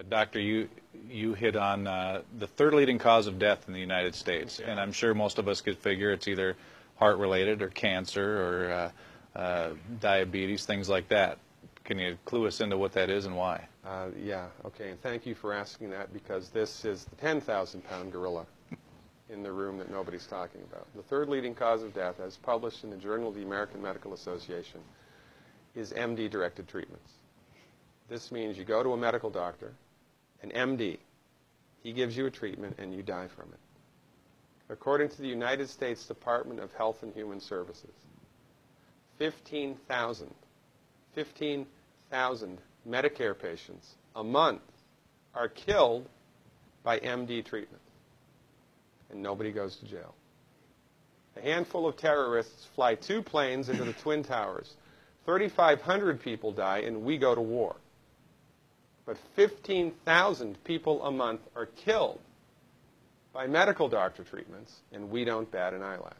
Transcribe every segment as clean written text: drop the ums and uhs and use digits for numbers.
Doctor, you hit on the third leading cause of death in the United States, and I'm sure most of us could figure it's either heart-related or cancer or diabetes, things like that. Can you clue us into what that is and why? Yeah, okay, and thank you for asking that, because this is the 10,000-pound gorilla in the room that nobody's talking about. The third leading cause of death, as published in the Journal of the American Medical Association, is MD-directed treatments. This means you go to a medical doctor, an MD. He gives you a treatment and you die from it. According to the United States Department of Health and Human Services, 15,000 Medicare patients a month are killed by MD treatment, and nobody goes to jail. A handful of terrorists fly 2 planes into the Twin Towers. 3,500 people die, and we go to war. But 15,000 people a month are killed by medical doctor treatments, and we don't bat an eyelash.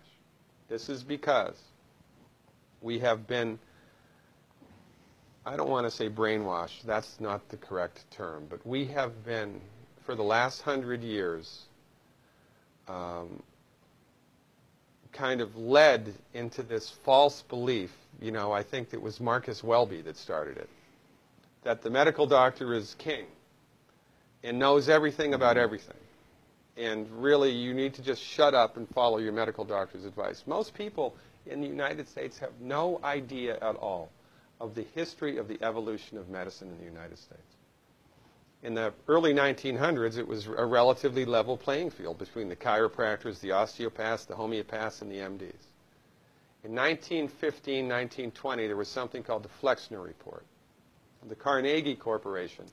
This is because we have been, I don't want to say brainwashed, that's not the correct term, but we have been, for the last 100 years, kind of led into this false belief. You know, I think it was Marcus Welby that started it, that the medical doctor is king and knows everything about everything. And really, you need to just shut up and follow your medical doctor's advice. Most people in the United States have no idea at all of the history of the evolution of medicine in the United States. In the early 1900s, it was a relatively level playing field between the chiropractors, the osteopaths, the homeopaths, and the MDs. In 1915, 1920, there was something called the Flexner Report. The Carnegie Corporation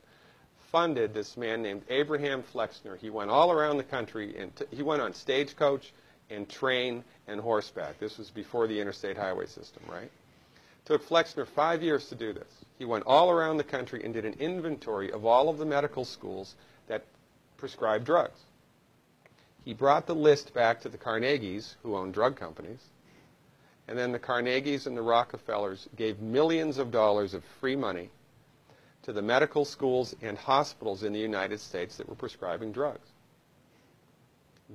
funded this man named Abraham Flexner. He went all around the country, and he went on stagecoach and train and horseback. This was before the interstate highway system, right? It took Flexner 5 years to do this. He went all around the country and did an inventory of all of the medical schools that prescribed drugs. He brought the list back to the Carnegies, who owned drug companies, and then the Carnegies and the Rockefellers gave millions of dollars of free money to the medical schools and hospitals in the United States that were prescribing drugs.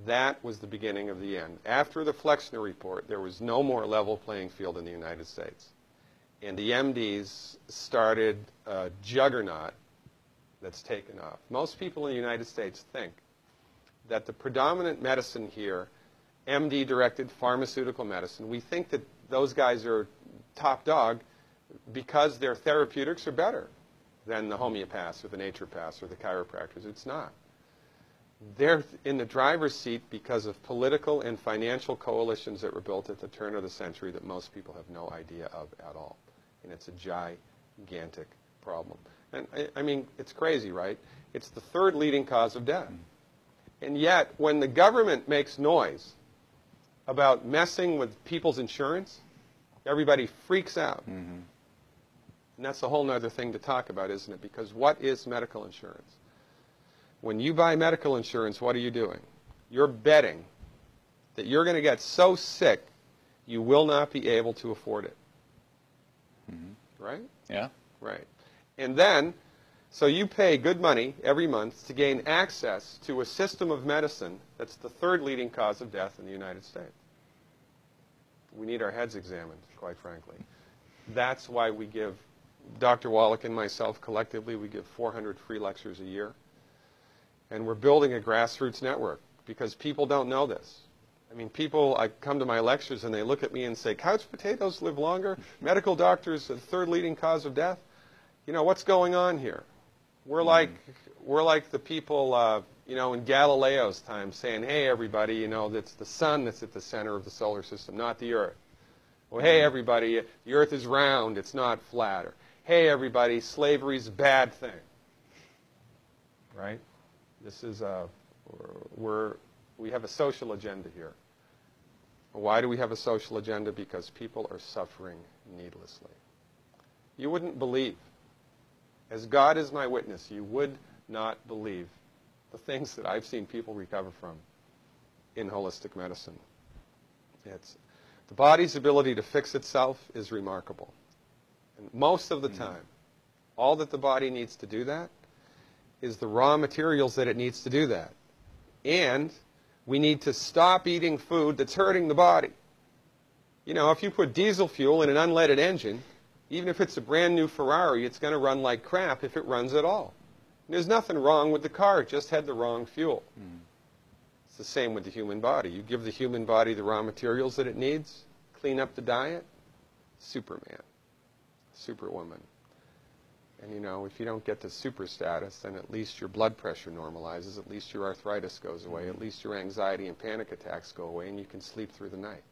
That was the beginning of the end. After the Flexner Report, there was no more level playing field in the United States. And the MDs started a juggernaut that's taken off. Most people in the United States think that the predominant medicine here, MD-directed pharmaceutical medicine, we think that those guys are top dog because their therapeutics are better than the homeopaths or the naturopaths or the chiropractors. It's not. They're in the driver's seat because of political and financial coalitions that were built at the turn of the century that most people have no idea of at all. And it's a gigantic problem. And I mean, it's crazy, right? It's the third leading cause of death. And yet, when the government makes noise about messing with people's insurance, everybody freaks out. And that's a whole other thing to talk about, isn't it? Because what is medical insurance? When you buy medical insurance, what are you doing? You're betting that you're going to get so sick you will not be able to afford it. Right? Yeah. Right. And then, so you pay good money every month to gain access to a system of medicine that's the third leading cause of death in the United States. We need our heads examined, quite frankly. That's why we give, Dr. Wallach and myself collectively, we give 400 free lectures a year. And we're building a grassroots network because people don't know this. I mean, people, I come to my lectures and they look at me and say, couch potatoes live longer? Medical doctors are the third leading cause of death? You know, what's going on here? We're like the people, you know, in Galileo's time saying, hey, everybody, you know, it's the sun that's at the center of the solar system, not the Earth. Well, hey, everybody, the Earth is round, it's not flat. Or, hey, everybody, slavery's a bad thing. Right? This is we have a social agenda here. Why do we have a social agenda? Because people are suffering needlessly. You wouldn't believe, as God is my witness, you would not believe the things that I've seen people recover from in holistic medicine. The body's ability to fix itself is remarkable. And most of the time, all that the body needs to do that is the raw materials that it needs to do that. And we need to stop eating food that's hurting the body. You know, if you put diesel fuel in an unleaded engine, even if it's a brand new Ferrari, it's going to run like crap if it runs at all. And there's nothing wrong with the car, it just had the wrong fuel. It's the same with the human body. You give the human body the raw materials that it needs, clean up the diet, Superman, Superwoman. And you know, if you don't get the super status, then at least your blood pressure normalizes, at least your arthritis goes away, at least your anxiety and panic attacks go away, and you can sleep through the night.